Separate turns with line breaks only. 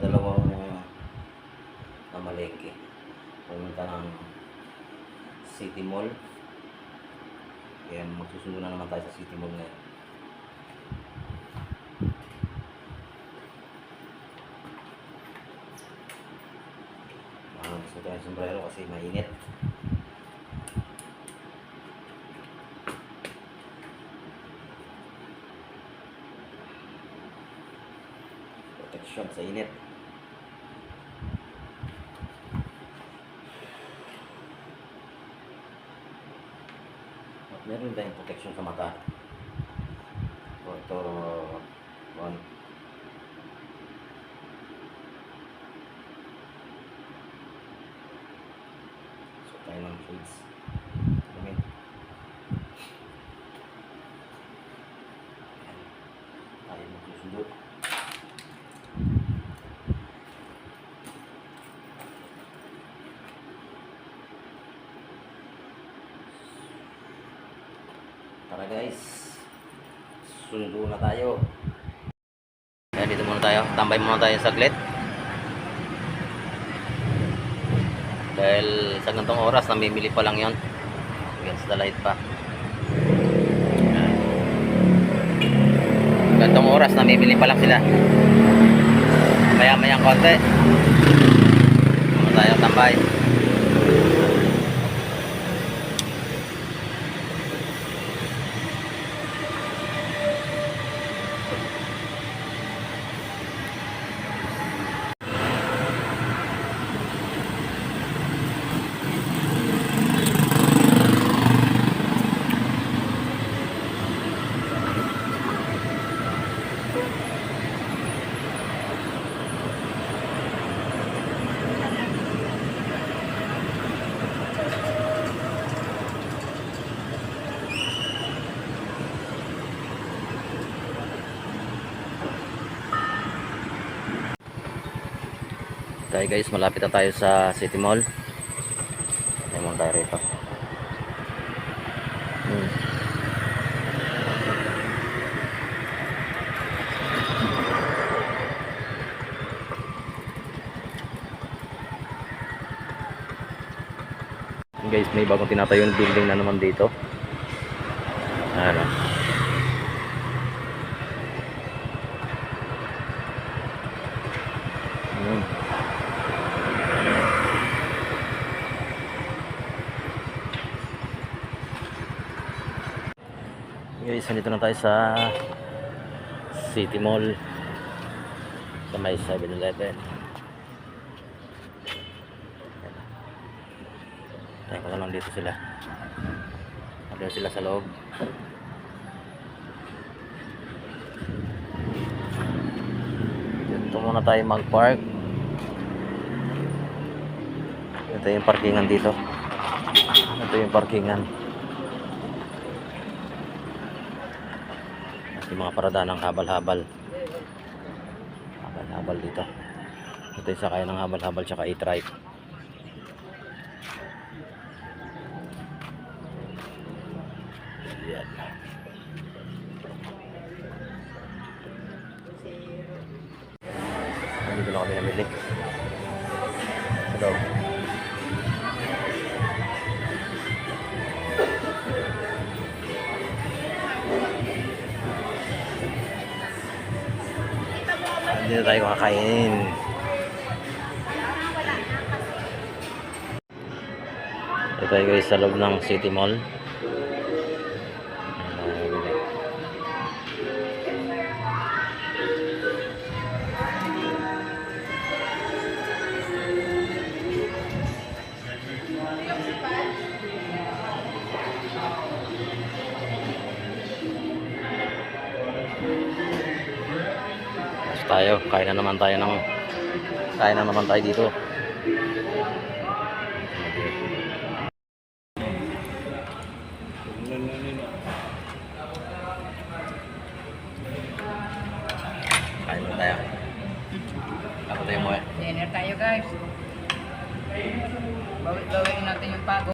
dalawang namalengke. Pumunta ng City Mall. Kaya magsusundo na naman tayo sa City Mall ngayon. Gusto tayo ng sombrero kasi mainit. Protection sa init. At meron tayong protection sa mata. Ito, one. So tayo ng shades. Ayan. Tayo magsusundo. Tara guys, sundo na tayo. Kaya dito muna tayo, tambay muna tayo saglit. Dahil sa gantong oras, namimili pa lang yon. Against the light pa. Gantong oras, namimili pa lang sila. Maya-mayang konti. Muna tayo tambay. Tayo guys, malapit na tayo sa City Mall. Tayo muna tayo rito. Guys, may bagong tinatayong building na naman dito. Ano? Guys, nandito na tayo sa City Mall sa may 7-Eleven. Tayo ko lang dito sila. Nandito sila sa loob. Dito muna tayo mag-park. Ito yung parkingan dito. Ito yung parkingan. Yung mga parada ng habal-habal dito. Ito yung sakay ng habal-habal tsaka e-trike. Yan. Dito na kami namili. Hello. Dito tayo kakain. Ito tayo guys sa loob ng City Mall. Tayo, kain na naman tayo dito. Kain na tayo. Ako tayo mo eh.
Dinner tayo guys. Bawin natin yung pagod.